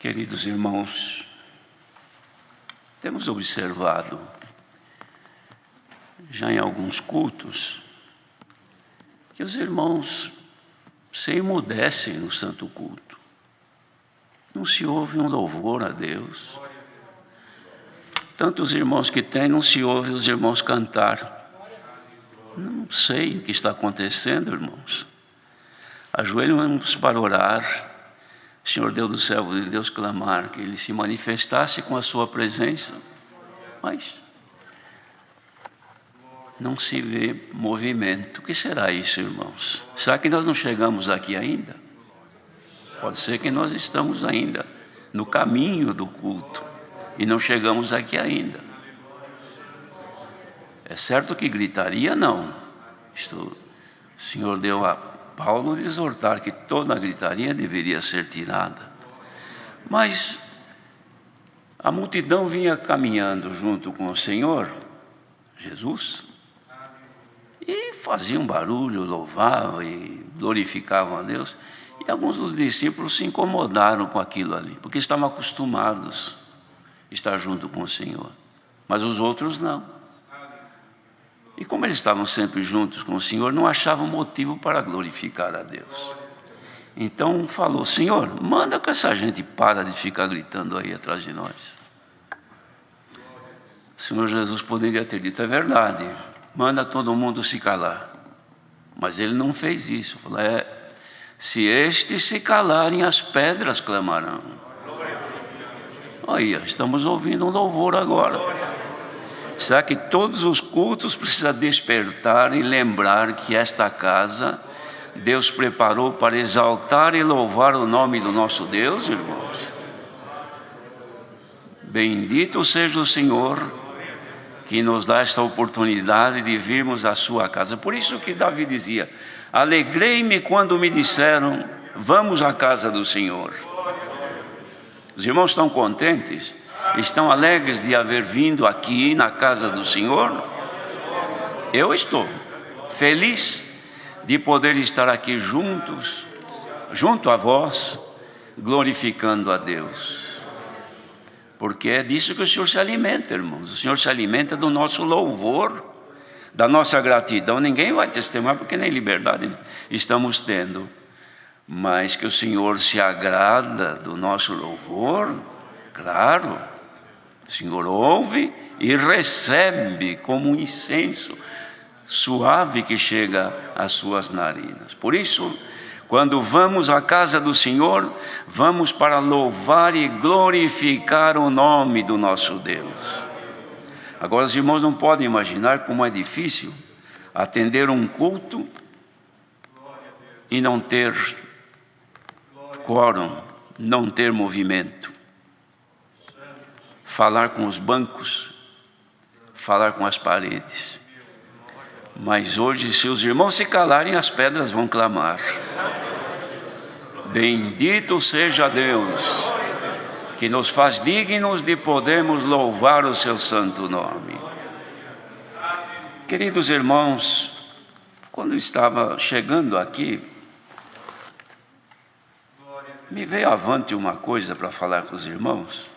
Queridos irmãos, temos observado já em alguns cultos que os irmãos se emudecem no santo culto. Não se ouve um louvor a Deus. Tantos irmãos que tem, não se ouve os irmãos cantar. Não sei o que está acontecendo, irmãos. Ajoelhamos para orar. Senhor Deus do céu, de Deus clamar que Ele se manifestasse com a sua presença, mas não se vê movimento. O que será isso, irmãos? Será que nós não chegamos aqui ainda? Pode ser que nós estamos ainda no caminho do culto e não chegamos aqui ainda. É certo que gritaria não. O Senhor deu a Paulo de exortar que toda a gritaria deveria ser tirada. Mas a multidão vinha caminhando junto com o Senhor Jesus e fazia um barulho, louvavam e glorificavam a Deus. E alguns dos discípulos se incomodaram com aquilo ali, porque estavam acostumados a estar junto com o Senhor. Mas os outros não. E como eles estavam sempre juntos com o Senhor, não achavam motivo para glorificar a Deus. Então falou: Senhor, manda que essa gente para de ficar gritando aí atrás de nós. O Senhor Jesus poderia ter dito: é verdade, manda todo mundo se calar. Mas Ele não fez isso. Falou: se estes se calarem, as pedras clamarão. Aí, estamos ouvindo um louvor agora. Será que todos os cultos precisam despertar e lembrar que esta casa Deus preparou para exaltar e louvar o nome do nosso Deus, irmãos? Bendito seja o Senhor que nos dá esta oportunidade de virmos à sua casa. Por isso que Davi dizia: alegrei-me quando me disseram, vamos à casa do Senhor. Os irmãos estão contentes? Estão alegres de haver vindo aqui na casa do Senhor? Eu estou feliz de poder estar aqui junto a vós, glorificando a Deus. Porque é disso que o Senhor se alimenta, irmãos. O Senhor se alimenta do nosso louvor, da nossa gratidão. Ninguém vai testemunhar, porque nem liberdade estamos tendo. Mas que o Senhor se agrada do nosso louvor, claro. O Senhor ouve e recebe como um incenso suave que chega às suas narinas. Por isso, quando vamos à casa do Senhor, vamos para louvar e glorificar o nome do nosso Deus. Agora, os irmãos não podem imaginar como é difícil atender um culto e não ter quórum, não ter movimento. Falar com os bancos, falar com as paredes. Mas hoje, se os irmãos se calarem, as pedras vão clamar. Bendito seja Deus, que nos faz dignos de podermos louvar o seu santo nome. Queridos irmãos, quando estava chegando aqui, me veio avante uma coisa para falar com os irmãos,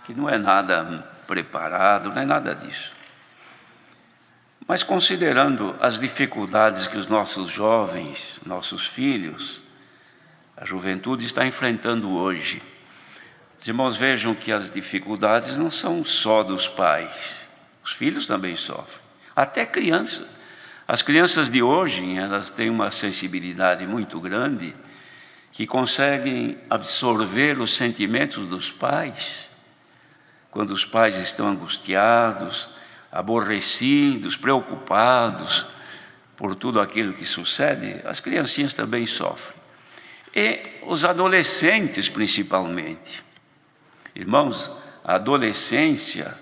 que não é nada preparado, não é nada disso. Mas considerando as dificuldades que os nossos jovens, nossos filhos, a juventude está enfrentando hoje, os irmãos vejam que as dificuldades não são só dos pais, os filhos também sofrem, até crianças. As crianças de hoje, elas têm uma sensibilidade muito grande, que conseguem absorver os sentimentos dos pais. Quando os pais estão angustiados, aborrecidos, preocupados por tudo aquilo que sucede, as criancinhas também sofrem. E os adolescentes, principalmente. Irmãos, a adolescência,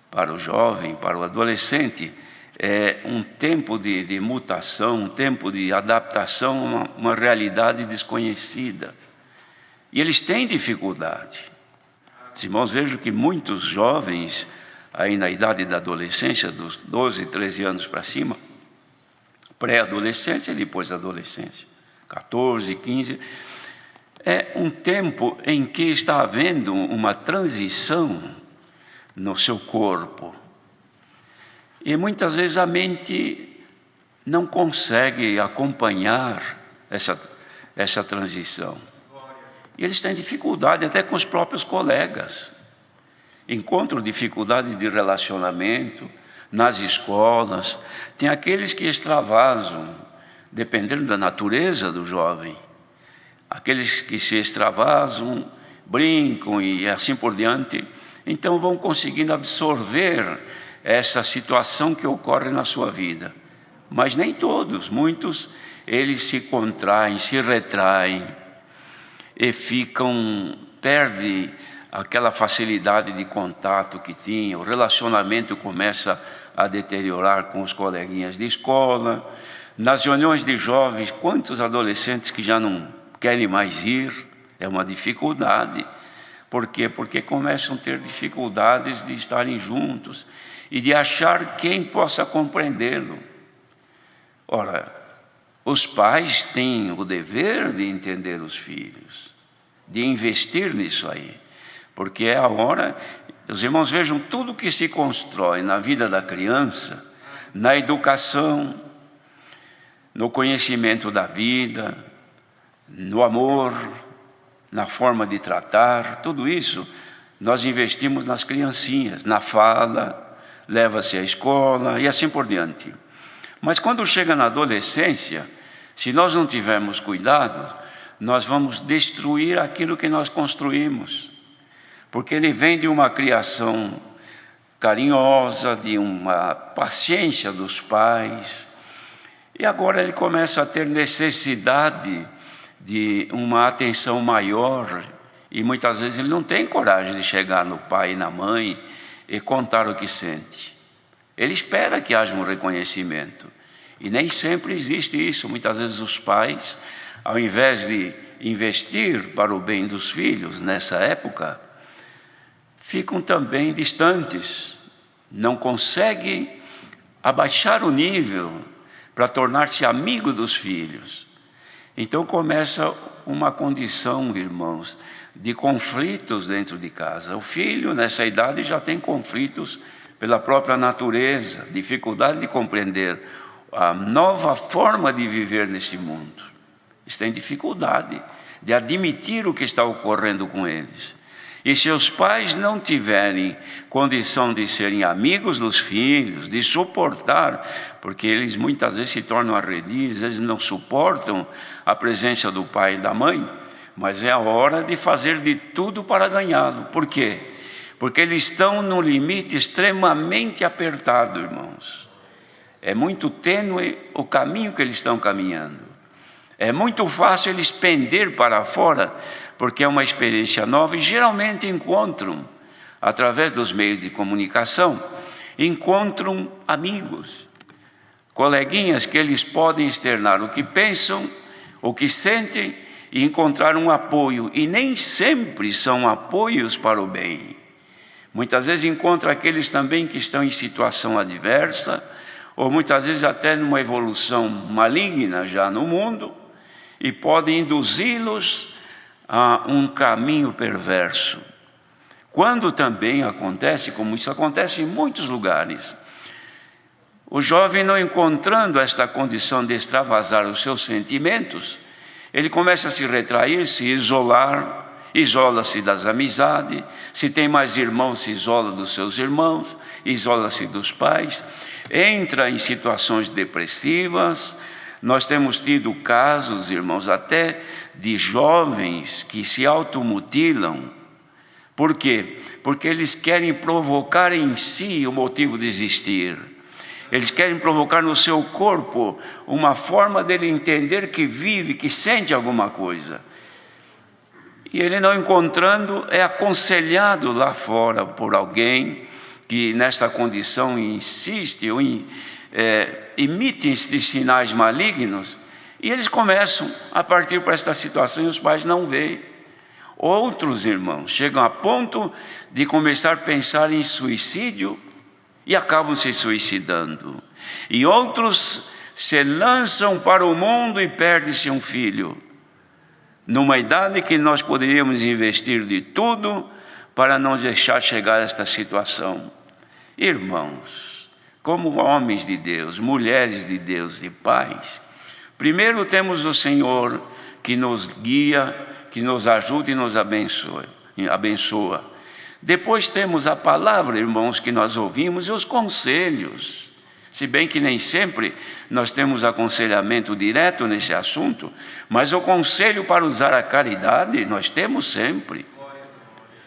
para o jovem, para o adolescente, é um tempo de mutação, um tempo de adaptação a uma realidade desconhecida. E eles têm dificuldade. Os irmãos, vejam que muitos jovens, aí na idade da adolescência, dos 12, 13 anos para cima, pré-adolescência e depois da adolescência, 14, 15, é um tempo em que está havendo uma transição no seu corpo. E muitas vezes a mente não consegue acompanhar essa transição. E eles têm dificuldade até com os próprios colegas. Encontram dificuldade de relacionamento nas escolas. Tem aqueles que extravasam, dependendo da natureza do jovem. Aqueles que se extravasam, brincam e assim por diante, então vão conseguindo absorver essa situação que ocorre na sua vida. Mas nem todos, muitos, eles se contraem, se retraem e perdem aquela facilidade de contato que tinha, o relacionamento começa a deteriorar com os coleguinhas de escola. Nas reuniões de jovens, quantos adolescentes que já não querem mais ir, é uma dificuldade. Por quê? Porque começam a ter dificuldades de estarem juntos e de achar quem possa compreendê-lo. Ora, os pais têm o dever de entender os filhos, de investir nisso aí, porque é a hora, os irmãos vejam tudo que se constrói na vida da criança, na educação, no conhecimento da vida, no amor, na forma de tratar, tudo isso nós investimos nas criancinhas, na fala, leva-se à escola e assim por diante. Mas quando chega na adolescência, se nós não tivermos cuidado, nós vamos destruir aquilo que nós construímos, porque ele vem de uma criação carinhosa, de uma paciência dos pais, e agora ele começa a ter necessidade de uma atenção maior, e muitas vezes ele não tem coragem de chegar no pai e na mãe e contar o que sente. Ele espera que haja um reconhecimento, e nem sempre existe isso. Muitas vezes os pais, ao invés de investir para o bem dos filhos nessa época, ficam também distantes, não conseguem abaixar o nível para tornar-se amigo dos filhos. Então começa uma condição, irmãos, de conflitos dentro de casa. O filho, nessa idade, já tem conflitos pela própria natureza, dificuldade de compreender a nova forma de viver nesse mundo. Eles têm dificuldade de admitir o que está ocorrendo com eles. E se os pais não tiverem condição de serem amigos dos filhos, de suportar, porque eles muitas vezes se tornam arredios, eles não suportam a presença do pai e da mãe, mas é a hora de fazer de tudo para ganhá-lo. Por quê? Porque eles estão num limite extremamente apertado, irmãos. É muito tênue o caminho que eles estão caminhando. É muito fácil eles pender para fora, porque é uma experiência nova, e geralmente encontram, através dos meios de comunicação, encontram amigos, coleguinhas que eles podem externar o que pensam, o que sentem, e encontrar um apoio, e nem sempre são apoios para o bem. Muitas vezes encontra aqueles também que estão em situação adversa, ou muitas vezes até numa evolução maligna já no mundo, e podem induzi-los a um caminho perverso. Quando também acontece, como isso acontece em muitos lugares, o jovem, não encontrando esta condição de extravasar os seus sentimentos, ele começa a se retrair, se isolar, isola-se das amizades, se tem mais irmãos, se isola dos seus irmãos, isola-se dos pais, entra em situações depressivas. Nós temos tido casos, irmãos, até de jovens que se automutilam. Por quê? Porque eles querem provocar em si o motivo de existir. Eles querem provocar no seu corpo uma forma dele entender que vive, que sente alguma coisa. E ele, não encontrando, é aconselhado lá fora por alguém que nesta condição insiste ou emite esses sinais malignos, e eles começam a partir para esta situação, e os pais não veem. Outros irmãos chegam a ponto de começar a pensar em suicídio e acabam se suicidando. E outros se lançam para o mundo e perde-se um filho. numa idade que nós poderíamos investir de tudo para não deixar chegar a esta situação. Irmãos, como homens de Deus, mulheres de Deus e pais, primeiro temos o Senhor que nos guia, que nos ajuda e nos abençoa. Depois temos a palavra, irmãos, que nós ouvimos e os conselhos. Se bem que nem sempre nós temos aconselhamento direto nesse assunto, mas o conselho para usar a caridade nós temos sempre.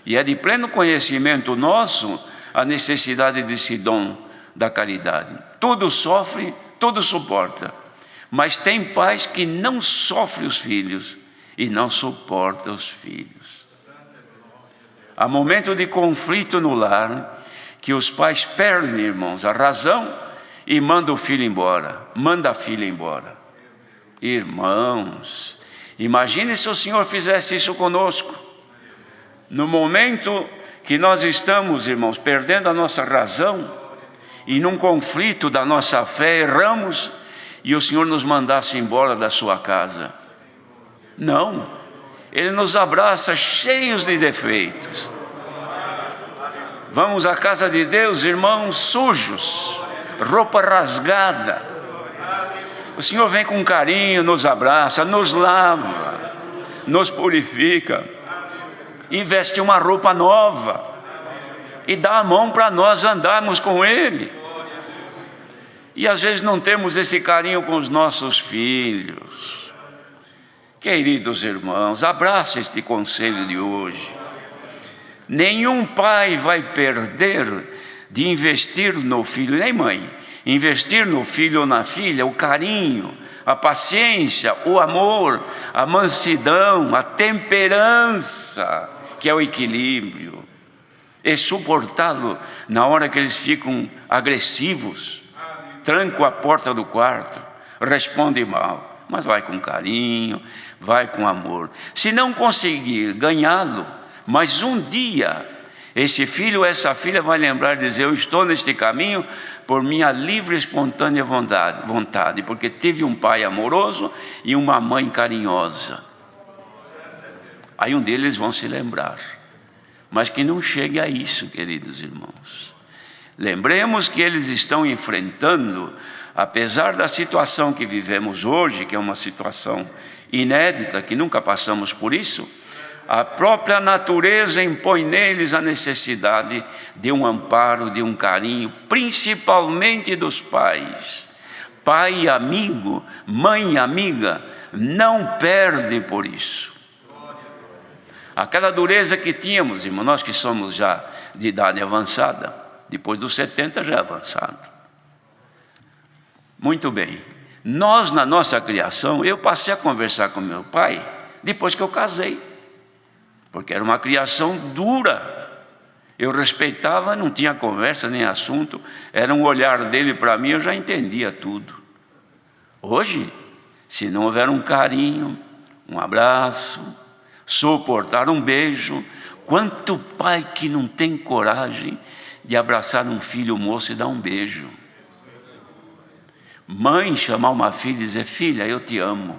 E é de pleno conhecimento nosso a necessidade desse dom da caridade. Tudo sofre, tudo suporta. Mas tem pais que não sofrem os filhos e não suportam os filhos. Há momento de conflito no lar que os pais perdem, irmãos, a razão e mandam o filho embora, manda a filha embora. Irmãos, imagine se o Senhor fizesse isso conosco. No momento que nós estamos, irmãos, perdendo a nossa razão e num conflito da nossa fé erramos e o Senhor nos mandasse embora da sua casa. Não, Ele nos abraça cheios de defeitos. Vamos à casa de Deus, irmãos, sujos, roupa rasgada. O Senhor vem com carinho, nos abraça, nos lava, nos purifica, e veste uma roupa nova e dá a mão para nós andarmos com Ele. E às vezes não temos esse carinho com os nossos filhos. Queridos irmãos, abrace este conselho de hoje. Nenhum pai vai perder de investir no filho, nem mãe, investir no filho ou na filha o carinho, a paciência, o amor, a mansidão, a temperança, que é o equilíbrio, e suportá-lo na hora que eles ficam agressivos, trancam a porta do quarto, respondem mal, mas vai com carinho, vai com amor. Se não conseguir ganhá-lo, mas um dia esse filho ou essa filha vai lembrar e dizer: eu estou neste caminho por minha livre e espontânea vontade, porque tive um pai amoroso e uma mãe carinhosa. Aí um deles vão se lembrar, mas que não chegue a isso, queridos irmãos. Lembremos que eles estão enfrentando, apesar da situação que vivemos hoje, que é uma situação inédita, que nunca passamos por isso, a própria natureza impõe neles a necessidade de um amparo, de um carinho, principalmente dos pais. Pai amigo, mãe amiga, não perde por isso. Aquela dureza que tínhamos, irmão, nós que somos já de idade avançada, depois dos 70 já é avançado. Muito bem, nós na nossa criação, eu passei a conversar com meu pai depois que eu casei, porque era uma criação dura. Eu respeitava, não tinha conversa nem assunto, era um olhar dele para mim, eu já entendia tudo. Hoje, se não houver um carinho, um abraço, suportar um beijo, quanto pai que não tem coragem de abraçar um filho moço e dar um beijo? Mãe chamar uma filha e dizer: filha, eu te amo.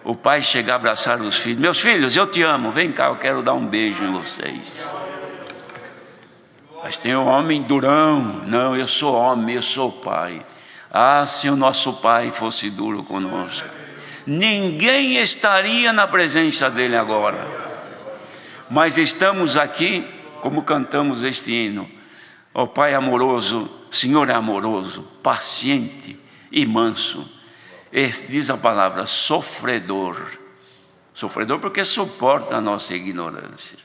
O pai chegar a abraçar os filhos: meus filhos, eu te amo, vem cá, eu quero dar um beijo em vocês. Mas tem um homem durão: não, eu sou homem, eu sou pai. Ah, se o nosso pai fosse duro conosco, ninguém estaria na presença dele agora. Mas estamos aqui, como cantamos este hino: ó Pai amoroso, Senhor é amoroso, paciente e manso. Diz a palavra sofredor. Sofredor porque suporta a nossa ignorância.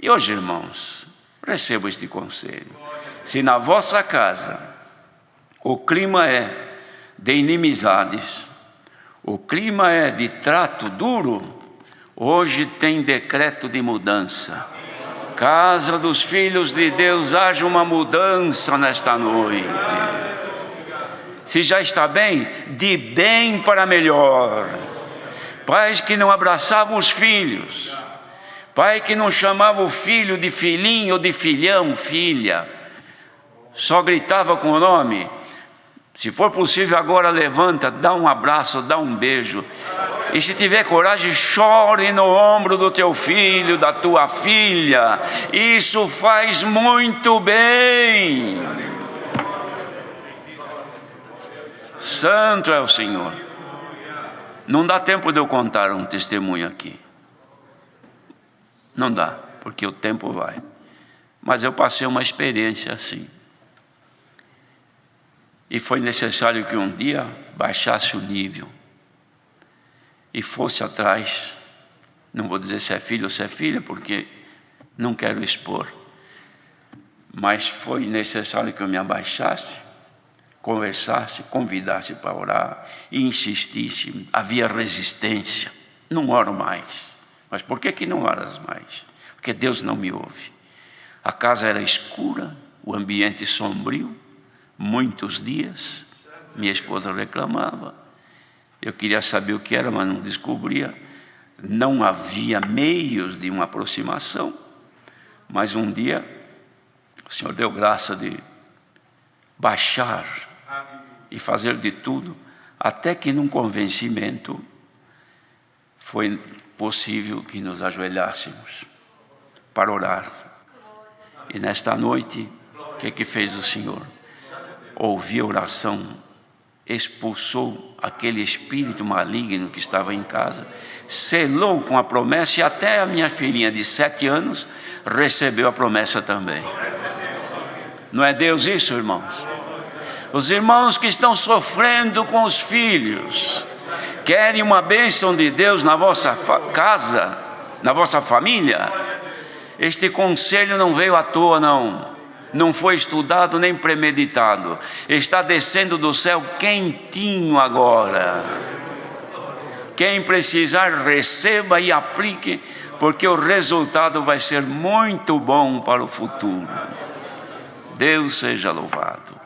E hoje, irmãos, receba este conselho. Se na vossa casa o clima é de inimizades, o clima é de trato duro, hoje tem decreto de mudança. Casa dos filhos de Deus, haja uma mudança nesta noite. Se já está bem, de bem para melhor. Pais que não abraçavam os filhos, pai que não chamava o filho de filhinho ou de filhão, filha, só gritava com o nome. Se for possível agora, levanta, dá um abraço, dá um beijo. E se tiver coragem, chore no ombro do teu filho, da tua filha. Isso faz muito bem. Santo é o Senhor. Não dá tempo de eu contar um testemunho aqui. Não dá, porque o tempo vai. Mas eu passei uma experiência assim. E foi necessário que um dia baixasse o nível e fosse atrás. Não vou dizer se é filho ou se é filha, porque não quero expor. Mas foi necessário que eu me abaixasse, conversasse, convidasse para orar e insistisse. Havia resistência. Não oro mais. Mas por que não oras mais? Porque Deus não me ouve. A casa era escura, o ambiente sombrio, muitos dias. Minha esposa reclamava. Eu queria saber o que era, mas não descobria. Não havia meios de uma aproximação. Mas um dia, o Senhor deu graça de baixar e fazer de tudo, até que num convencimento foi possível que nos ajoelhássemos para orar. E nesta noite, o que fez o Senhor? Ouviu a oração, expulsou aquele espírito maligno que estava em casa, selou com a promessa, e até a minha filhinha de 7 anos recebeu a promessa também. Não é Deus isso, irmãos? Os irmãos que estão sofrendo com os filhos, querem uma bênção de Deus na vossa casa, na vossa família? Este conselho não veio à toa, não foi estudado nem premeditado. Está descendo do céu quentinho agora. Quem precisar, receba e aplique, porque o resultado vai ser muito bom para o futuro. Deus seja louvado.